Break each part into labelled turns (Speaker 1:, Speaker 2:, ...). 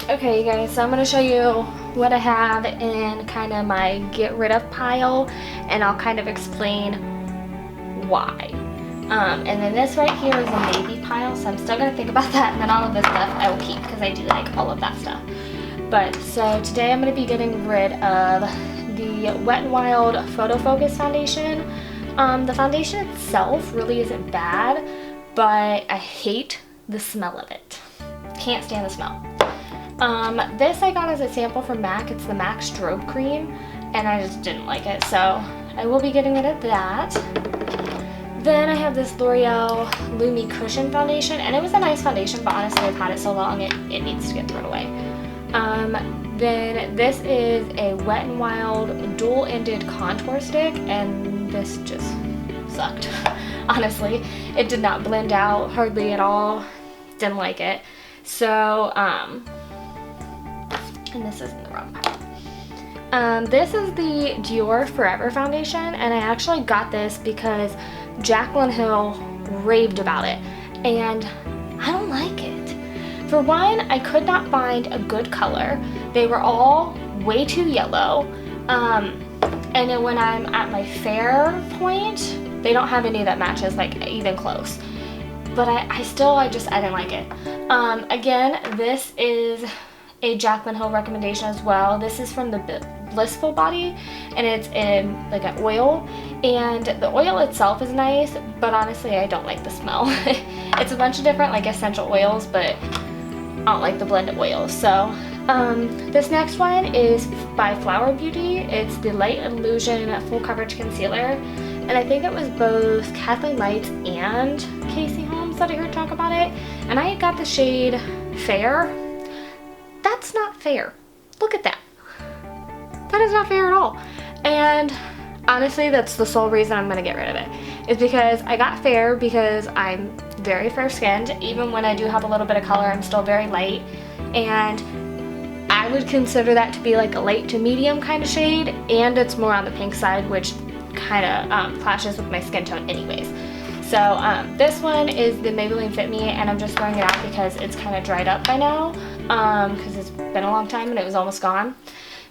Speaker 1: Okay, you guys, so I'm going to show you what I have in kind of my get rid of pile, and I'll kind of explain why. And then this right here is a maybe pile, so I'm still going to think about that, and then all of this stuff I will keep because I do like all of that stuff. But so today I'm going to be getting rid of the Wet n Wild Photo Focus foundation. The foundation itself really isn't bad, but I hate the smell of it. Can't stand the smell. This I got as a sample from MAC. It's the MAC Strobe Cream, and I just didn't like it, so I will be getting rid of that. Then I have this L'Oreal Lumi Cushion Foundation, and it was a nice foundation, but honestly I've had it so long it needs to get thrown away. Then this is a Wet n Wild dual-ended contour stick, and this just sucked. Honestly, it did not blend out hardly at all. Didn't like it. So, and this is in the wrong pile. This is the Dior Forever foundation, and I actually got this because Jaclyn Hill raved about it, and I don't like it. For one, I could not find a good color. They were all way too yellow, and then when I'm at my fair point, they don't have any that matches, like even close. But I didn't like it. Again, this is a Jaclyn Hill recommendation as well. This is from the Blissful Body, and it's in like an oil, and the oil itself is nice, but honestly I don't like the smell. It's a bunch of different like essential oils, but I don't like the blended oils. So this next one is by Flower Beauty. It's the Light Illusion Full Coverage Concealer, and I think it was both Kathleen Lights and Casey Holmes that I heard talk about it, and I got the shade Fair. That's not fair. Look at that. That is not fair at all. And honestly, that's the sole reason I'm going to get rid of it. Is because I got Fair because I'm very fair skinned. Even when I do have a little bit of color, I'm still very light. And I would consider that to be like a light to medium kind of shade. And it's more on the pink side, which kind of clashes with my skin tone anyways. So this one is the Maybelline Fit Me, and I'm just throwing it out because it's kind of dried up by now, because it's been a long time and it was almost gone.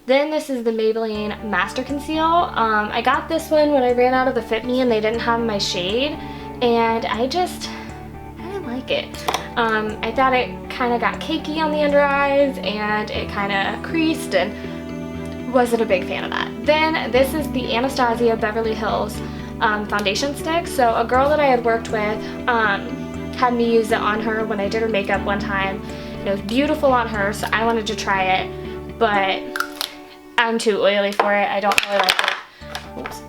Speaker 1: Then this is the Maybelline Master Conceal. I got this one when I ran out of the Fit Me and they didn't have my shade, and I didn't like it. I thought it kind of got cakey on the under eyes, and it kind of creased, and wasn't a big fan of that. Then this is the Anastasia Beverly Hills foundation stick. So a girl that I had worked with had me use it on her when I did her makeup one time. It was beautiful on her, so I wanted to try it, but I'm too oily for it. I don't really like it. Oops.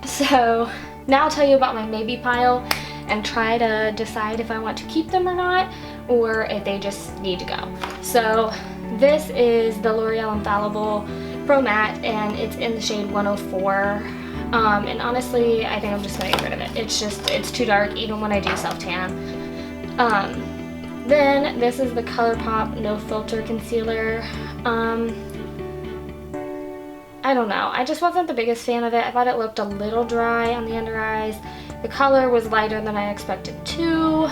Speaker 1: So now I'll tell you about my maybe pile and try to decide if I want to keep them or not, or if they just need to go. So this is the L'Oreal Infallible Pro Matte, and it's in the shade 104. And honestly, I think I'm just gonna get rid of it. It's too dark even when I do self-tan. Then this is the ColourPop No Filter Concealer. I don't know. I just wasn't the biggest fan of it. I thought it looked a little dry on the under eyes. The color was lighter than I expected to,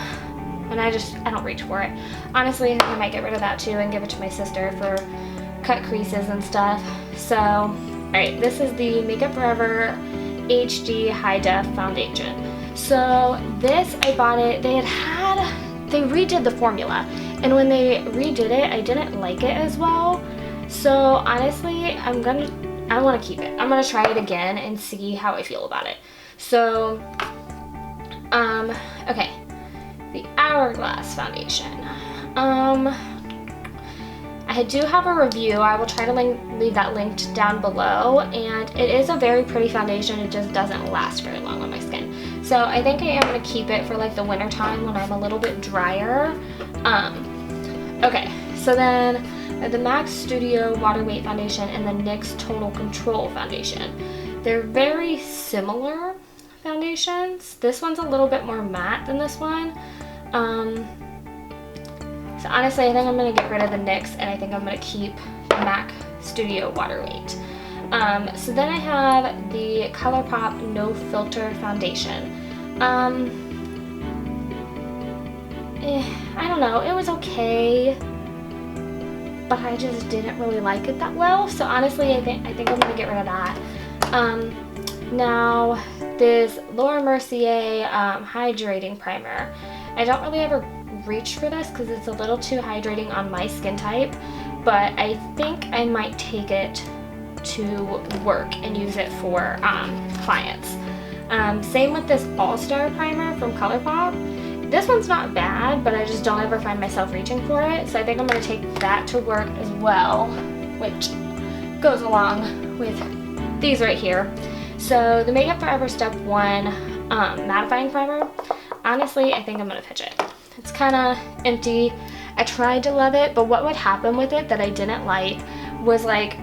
Speaker 1: and I don't reach for it. Honestly, I think I might get rid of that too and give it to my sister for cut creases and stuff. So, alright, this is the Makeup Forever HD High Def Foundation. So this, I bought it, they redid the formula, and when they redid it, I didn't like it as well. So honestly, I want to keep it. I'm going to try it again and see how I feel about it. So, okay, the Hourglass Foundation. I do have a review. I will try to leave that linked down below, and it is a very pretty foundation. It just doesn't last very long on my skin. So I think I am going to keep it for like the winter time when I'm a little bit drier. Okay, so then the MAC Studio Water Weight Foundation and the NYX Total Control Foundation. They're very similar foundations. This one's a little bit more matte than this one. So honestly, I think I'm going to get rid of the NYX, and I think I'm going to keep the MAC Studio Water Weight. So then I have the ColourPop No Filter Foundation. I don't know, it was okay. but I just didn't really like it that well. So honestly, I think I'm gonna get rid of that. Now this Laura Mercier hydrating primer. I don't really ever reach for this because it's a little too hydrating on my skin type, but I think I might take it to work and use it for clients. Same with this All-Star primer from ColourPop. This one's not bad, but I just don't ever find myself reaching for it, so I think I'm going to take that to work as well, which goes along with these right here. So the Makeup Forever Step 1 mattifying primer, honestly, I think I'm going to pitch it. It's kind of empty. I tried to love it, but what would happen with it that I didn't like was like,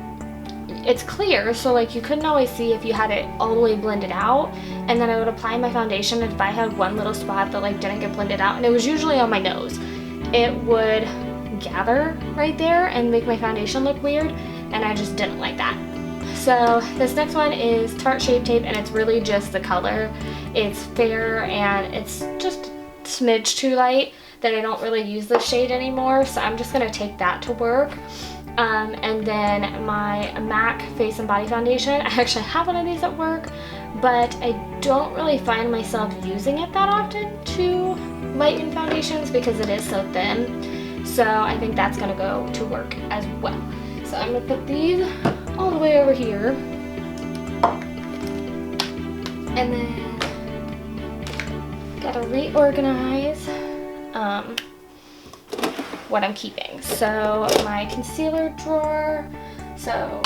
Speaker 1: it's clear, so like you couldn't always see if you had it all the way blended out, and then I would apply my foundation, and if I had one little spot that like didn't get blended out, and it was usually on my nose, it would gather right there and make my foundation look weird, and I just didn't like that. So this next one is Tarte Shape Tape, and it's really just the color. It's fair and it's just a smidge too light that I don't really use this shade anymore, so I'm just gonna take that to work. And then my MAC Face and Body Foundation. I actually have one of these at work, but I don't really find myself using it that often to lighten foundations because it is so thin. So I think that's gonna go to work as well. So I'm gonna put these all the way over here. And then gotta reorganize what I'm keeping. So my concealer drawer, so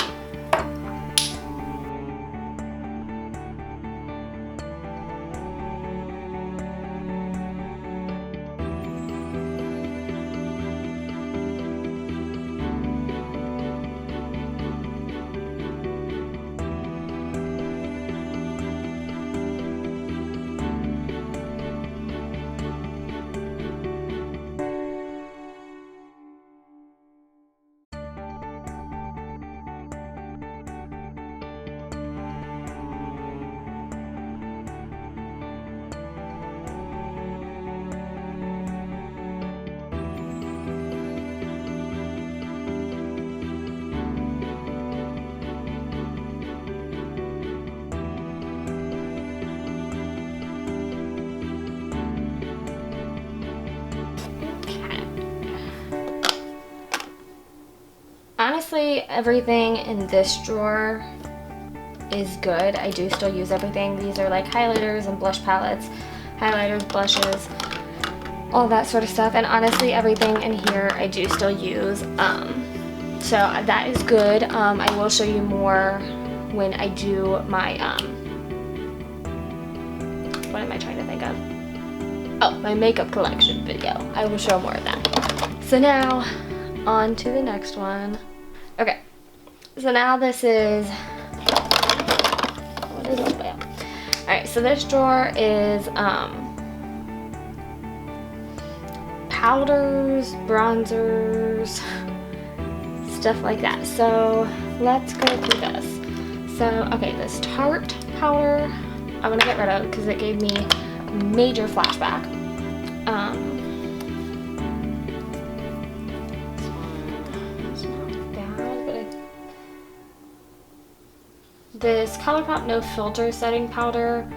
Speaker 1: honestly, everything in this drawer is good. I do still use everything. These are like highlighters and blush palettes, highlighters, blushes, all that sort of stuff. And honestly, everything in here I do still use. So that is good. I will show you more when I do my, what am I trying to think of? Oh, my makeup collection video. I will show more of that. So now, on to the next one. Okay, so now this is, what is it? Alright, so this drawer is powders, bronzers, stuff like that. So let's go through this. So, okay, this Tarte powder I'm gonna get rid of because it gave me major flashback. This ColourPop No Filter setting powder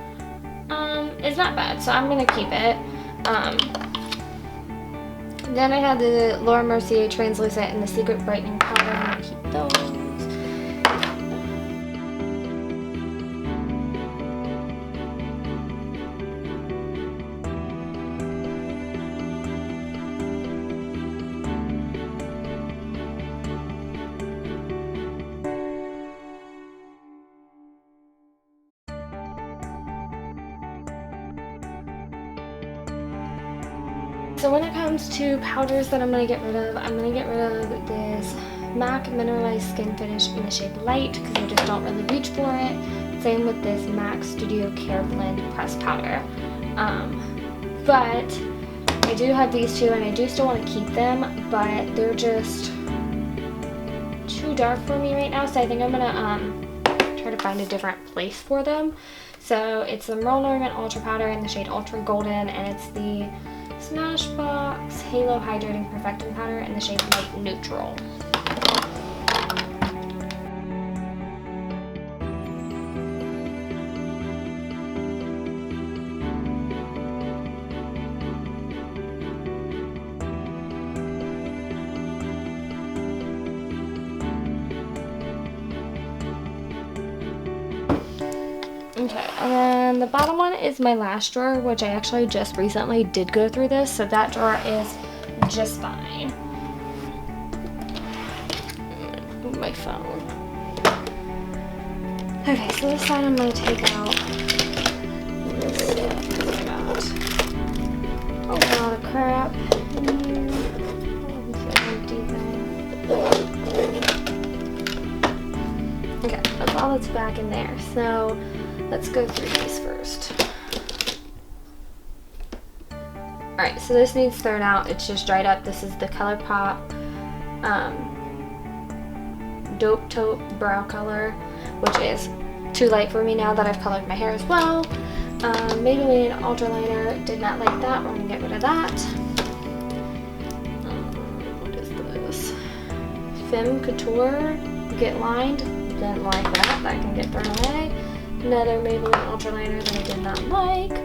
Speaker 1: is not bad, so I'm gonna keep it. Then I have the Laura Mercier Translucent and the Secret Brightening Powder. I'm gonna keep those. So when it comes to powders that I'm going to get rid of, I'm going to get rid of this MAC Mineralized Skin Finish in the shade Light because I just don't really reach for it. Same with this MAC Studio Care Blend Pressed Powder. But I do have these two and I do still want to keep them, but they're just too dark for me right now, so I think I'm going to try to find a different place for them. So it's the Roller Ultra Powder in the shade Ultra Golden, and it's the Smashbox Halo Hydrating Perfecting Powder in the shade Light Neutral. The bottom one is my last drawer, which I actually just recently did go through this, so that drawer is just fine. Move my phone. Okay, so this side I'm going to take out this stuff, because I got a lot of crap in here. It's an empty thing. Okay, that's all that's back in there. So let's go through these first. Alright, so this needs thrown out. It's just dried up. This is the ColourPop Dope Taupe Brow Color, which is too light for me now that I've colored my hair as well. Maybelline Ultra Liner, did not like that. We're going to get rid of that. What is this? Femme Couture Get Lined, didn't like that. That can get thrown away. Another Maybelline Ultra Liner that I did not like.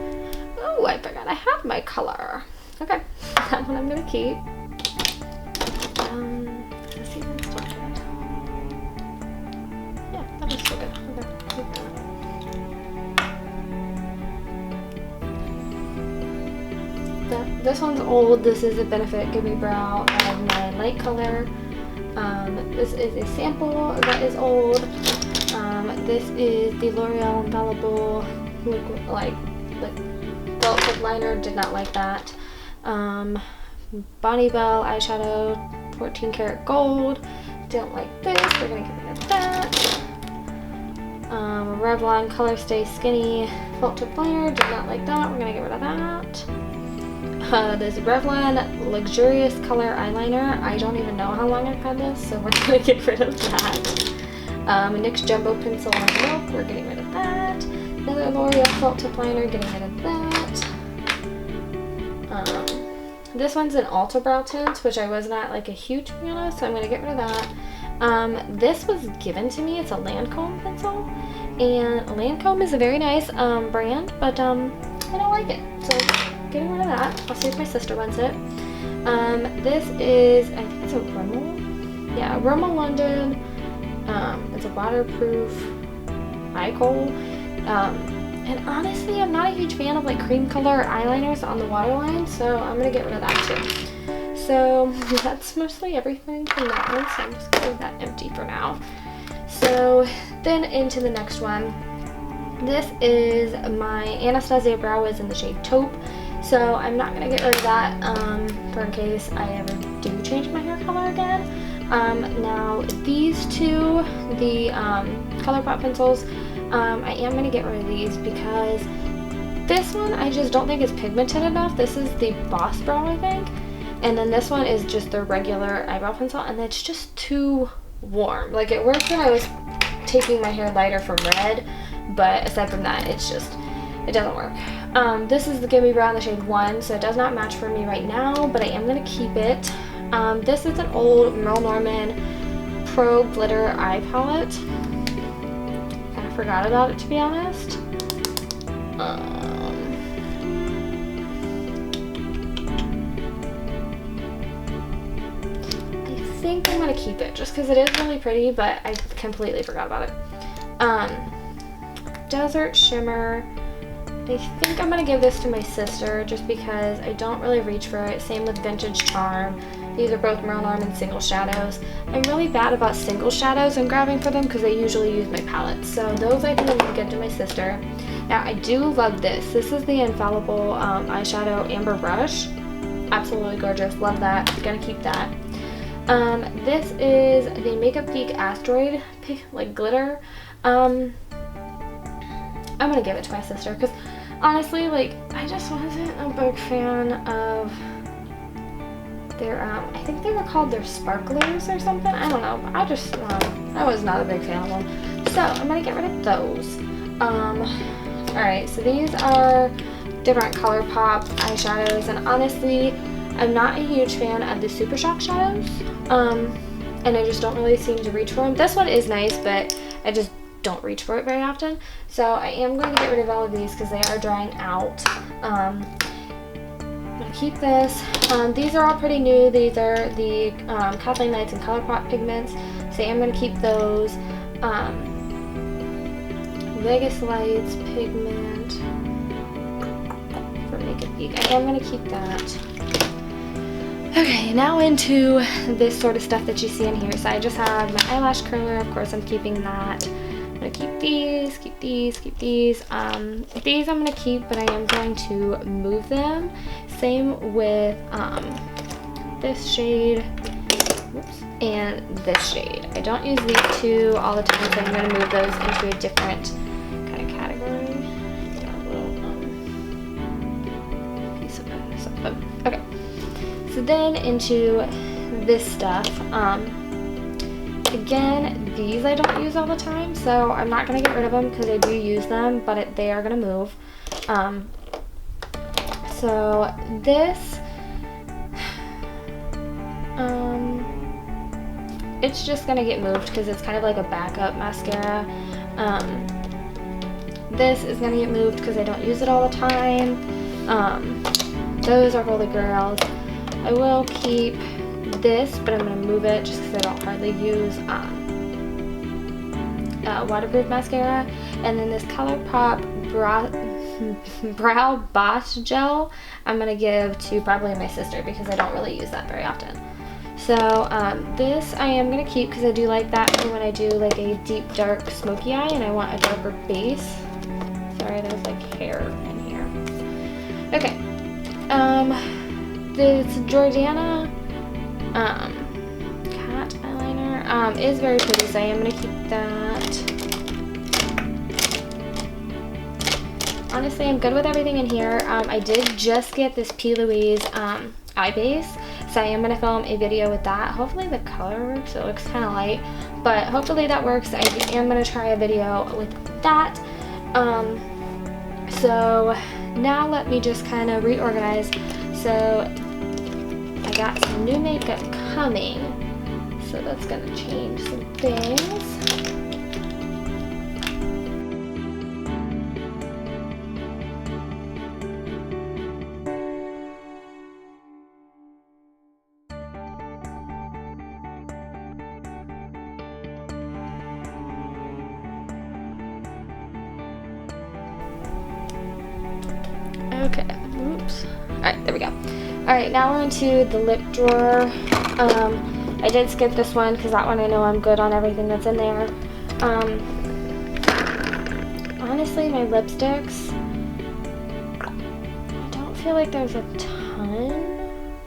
Speaker 1: Oh, I forgot I have my color. Okay, that one I'm going to keep. Let's see if it's still good. Yeah, that is still good. Okay, keep that. This one's old. This is a Benefit Gimme Brow of my light color. This is a sample that is old. This is the L'Oreal Infallible liquid, like felt tip liner. Did not like that. Bonnie Bell eyeshadow, 14 karat gold. Don't like this. We're gonna get rid of that. Revlon Color Stay Skinny felt tip liner. Did not like that. We're gonna get rid of that. This Revlon Luxurious Color Eyeliner. I don't even know how long I've had this, so we're gonna get rid of that. NYX Jumbo Pencil and Milk. We're getting rid of that. Another L'Oreal felt tip liner. Getting rid of that. This one's an Ultra Brow Tint, which I was not like a huge fan of, so I'm gonna get rid of that. This was given to me. It's a Lancome pencil, and Lancome is a very nice brand, but I don't like it, so getting rid of that. I'll see if my sister wants it. This is, I think it's a Rimmel. Yeah, Rimmel London. It's a waterproof eye kohl. And honestly, I'm not a huge fan of like cream color eyeliners on the waterline, so I'm gonna get rid of that too. So that's mostly everything from that one, so I'm just gonna leave that empty for now. So then into the next one. This is my Anastasia Brow Wiz in the shade Taupe. So I'm not gonna get rid of that for in case I ever do change my hair color again. Now these two, the ColourPop pencils, I am going to get rid of these because this one I just don't think is pigmented enough. This is the Boss Brow, I think. And then this one is just the regular eyebrow pencil, and it's just too warm. Like, it worked when I was taking my hair lighter from red, but aside from that, it's just, it doesn't work. This is the Gimme Brow in the shade 1, so it does not match for me right now, but I am going to keep it. This is an old Merle Norman Pro Glitter Eye Palette. I forgot about it, to be honest. I think I'm going to keep it just because it is really pretty, but I completely forgot about it. Desert Shimmer. I think I'm going to give this to my sister just because I don't really reach for it. Same with Vintage Charm. These are both Merle Norman single shadows. I'm really bad about single shadows and grabbing for them because I usually use my palettes. So those I think I'm going to give to my sister. Now I do love this. This is the Infallible eyeshadow Amber Rush. Absolutely gorgeous. Love that. Gonna keep that. This is the Makeup Geek Asteroid like glitter. I'm gonna give it to my sister because honestly, like, I just wasn't a big fan of their, I think they were called their sparklers or something. I don't know. I just, I was not a big fan of them. So I'm gonna get rid of those. Alright, so these are different ColourPop eyeshadows, and honestly, I'm not a huge fan of the Super Shock shadows. And I just don't really seem to reach for them. This one is nice, but I just don't reach for it very often. So I am going to get rid of all of these because they are drying out. I'm going to keep this. These are all pretty new. These are the Kathleen Knights and ColourPop pigments. So I'm going to keep those. Vegas Lights Pigment for Makeup Geek. I am going to keep that. Okay, now into this sort of stuff that you see in here. So I just have my eyelash curler. Of course, I'm keeping that. I'm going to keep these, keep these, keep these. These I'm going to keep, but I am going to move them. Same with this shade, whoops, and this shade. I don't use these two all the time, so I'm going to move those into a different kind of category. Got a little piece of something. Okay. So then into this stuff, again, these I don't use all the time, so I'm not going to get rid of them because I do use them, but they are going to move. So this, it's just going to get moved because it's kind of like a backup mascara. This is going to get moved because I don't use it all the time. Those are Golden Girls. I will keep this, but I'm going to move it just because I don't hardly use waterproof mascara. And then this ColourPop Brow Boss Gel, I'm going to give to probably my sister because I don't really use that very often. So this I am going to keep because I do like that for when I do like a deep dark smoky eye and I want a darker base. Sorry, there's like hair in here. Okay. This Jordana cat eyeliner is very pretty, so I am going to keep that. Honestly, I'm good with everything in here. I did just get this P. Louise eye base, so I am going to film a video with that. Hopefully the color works. It looks kind of light, but hopefully that works. I am going to try a video with that. So now let me just kind of reorganize. So I got some new makeup coming, so that's going to change some things. Okay, oops. Alright, there we go. Alright, now we're into the lip drawer. I did skip this one because that one I know I'm good on everything that's in there. Honestly, my lipsticks, I don't feel like there's a ton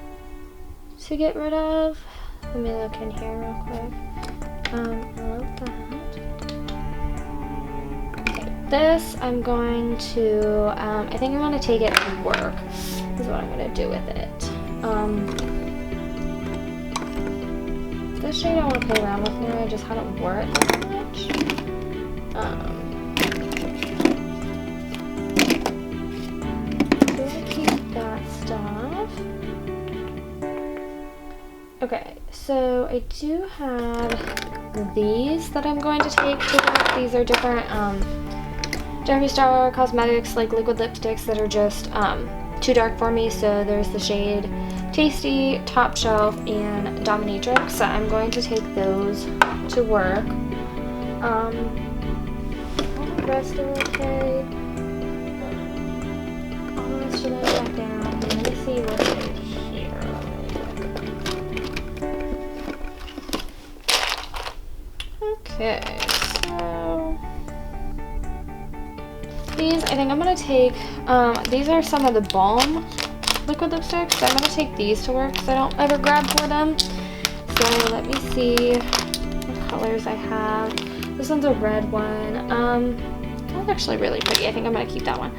Speaker 1: to get rid of. Let me look in here real quick. I love that. This, I'm going to, I think I'm going to take it to work, is what I'm going to do with it. This shade I want to play around with more, I just haven't wore it that much. So I keep that stuff. Okay, so I do have these that I'm going to take to work. These are different, Jeffree Star Cosmetics, like liquid lipsticks that are just too dark for me. So there's the shade Tasty, Top Shelf, and Dominatrix. So I'm going to take those to work. All the rest are okay. All the rest of them back down. Let me see what's in here really quick. Okay, so these, I think I'm going to take, these are some of the Balm liquid lipsticks, so I'm going to take these to work because I don't ever grab for them. So let me see what colors I have. This one's a red one. That's actually really pretty. I think I'm going to keep that one.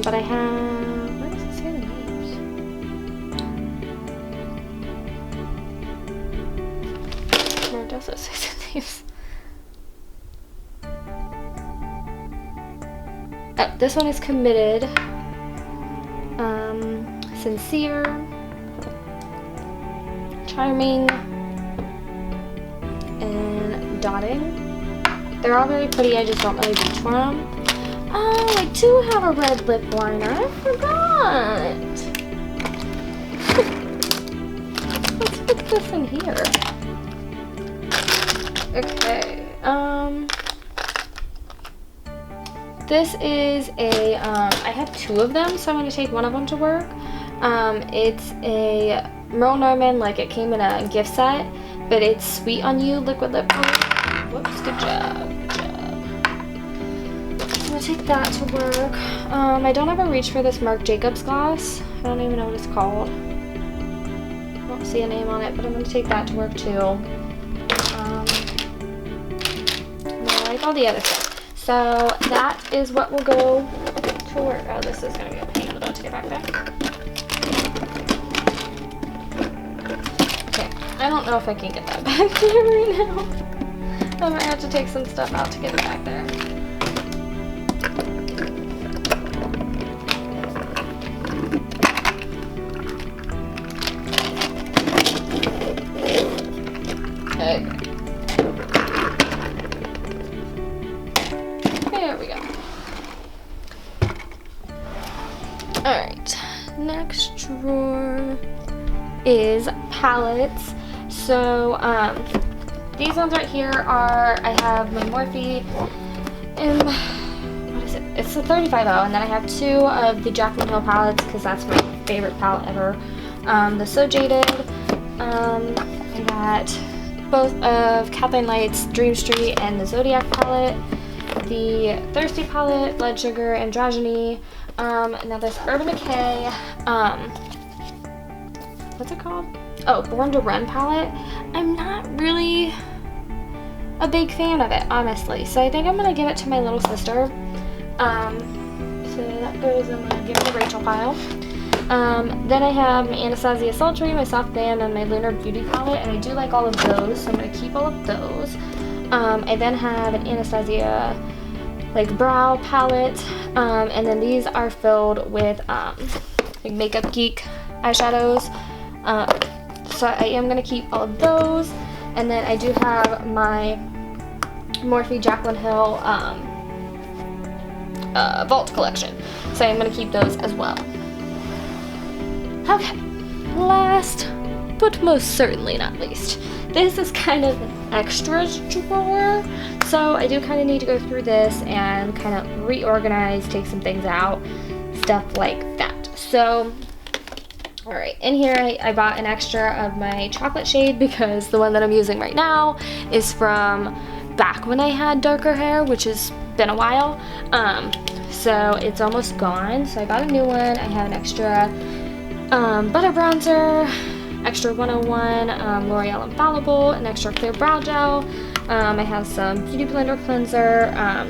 Speaker 1: But I have, where does it say the names? Where does it say the names? Oh, this one is Committed, Sincere, Charming, and Dotting. They're all very pretty, I just don't really reach for them. Oh, I do have a red lip liner, I forgot. Let's put this in here. this is a, I have 2 of them, so I'm going to take one of them to work. It's a Merle Norman, like it came in a gift set, but it's Sweet on You liquid lip color. Whoops, good job, good job. I'm going to take that to work. I don't ever reach for this Marc Jacobs gloss. I don't even know what it's called. I don't see a name on it, but I'm going to take that to work too. Like all the other stuff. So that is what will go to work. Oh, this is going to be a pain in the butt to get back there. Okay, I don't know if I can get that back there right now. I might have to take some stuff out to get it back there. Okay. There we go. Alright, next drawer is palettes. So, these ones right here are, I have my Morphe in, what is it? It's the 35-0, and then I have 2 of the Jaclyn Hill palettes because that's my favorite palette ever. The So Jaded, I got both of Kathleen Light's Dream Street and the Zodiac palette, the Thirsty palette, Blood Sugar, Androgyny, now this Urban Decay, what's it called? Oh, Born to Run palette. I'm not really a big fan of it, honestly, so I think I'm going to give it to my little sister. So that goes in the Give It to Rachel pile. Then I have my Anastasia Sultry, my Soft Band, and my Lunar Beauty palette, and I do like all of those, so I'm going to keep all of those. I then have an Anastasia like brow palette, and then these are filled with like Makeup Geek eyeshadows. So I am going to keep all of those, and then I do have my Morphe Jaclyn Hill Vault collection, so I'm going to keep those as well. Okay, last but most certainly not least, this is kind of an extras drawer, so I do kind of need to go through this and kind of reorganize, take some things out, stuff like that. So, alright, in here I bought an extra of my chocolate shade because the one that I'm using right now is from back when I had darker hair, which has been a while, so it's almost gone, so I got a new one. I have an extra butter bronzer, extra 101 L'Oreal Infallible, an extra clear brow gel. I have some Beauty Blender cleanser. I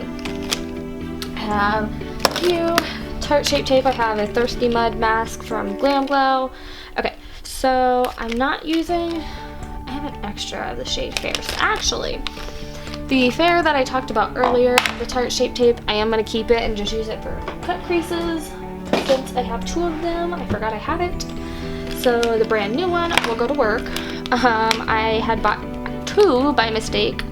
Speaker 1: have a few Tarte Shape Tape. I have a Thirsty Mud mask from Glam Glow. Okay, so I'm not using, I have an extra of the shade Fair. So actually, the Fair that I talked about earlier, the Tarte Shape Tape, I am going to keep it and just use it for cut creases. Since I have 2 of them, I forgot I had it. So the brand new one will go to work. I had bought 2 by mistake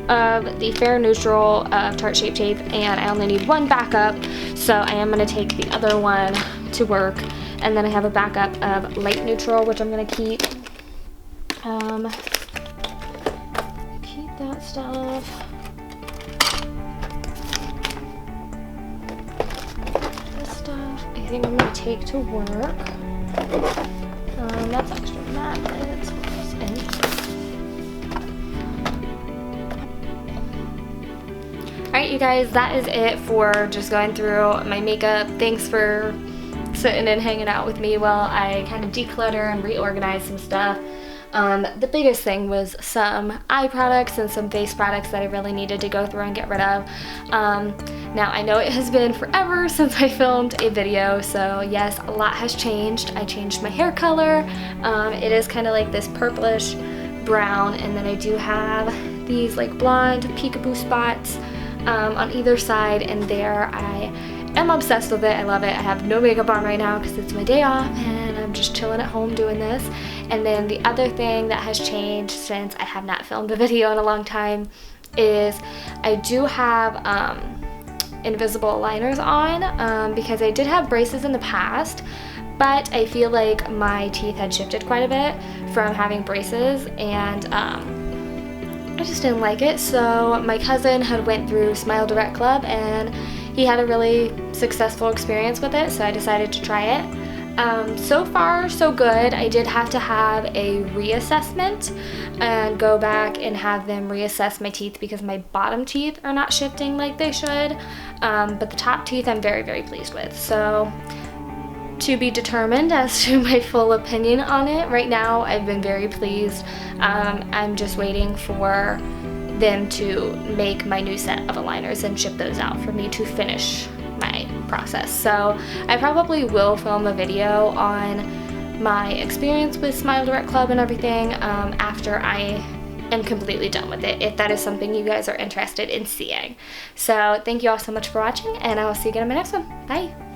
Speaker 1: of the Fair Neutral of Tarte Shape Tape, and I only need 1 backup, so I am going to take the other one to work. And then I have a backup of Light Neutral, which I'm going to keep. Keep that stuff. I think I'm going to take to work. That's extra magnets. Alright, you guys, that is it for just going through my makeup. Thanks for sitting and hanging out with me while I kind of declutter and reorganize some stuff. The biggest thing was some eye products and some face products that I really needed to go through and get rid of. Now I know it has been forever since I filmed a video, so yes, a lot has changed. I changed my hair color. It is kind of like this purplish brown, and then I do have these like blonde peekaboo spots on either side, and there I am obsessed with it. I love it. I have no makeup on right now because it's my day off and I'm just chilling at home doing this. And then the other thing that has changed since I have not filmed a video in a long time is I do have invisible aligners on because I did have braces in the past, but I feel like my teeth had shifted quite a bit from having braces, and I just didn't like it. So my cousin had went through Smile Direct Club and he had a really successful experience with it, so I decided to try it. So far, so good. I did have to have a reassessment and go back and have them reassess my teeth because my bottom teeth are not shifting like they should. But the top teeth I'm very, very pleased with. So to be determined as to my full opinion on it. Right now, I've been very pleased. I'm just waiting for them to make my new set of aligners and ship those out for me to finish my process. So I probably will film a video on my experience with Smile Direct Club and everything after I am completely done with it, if that is something you guys are interested in seeing. So thank you all so much for watching, and I will see you again in my next one. Bye!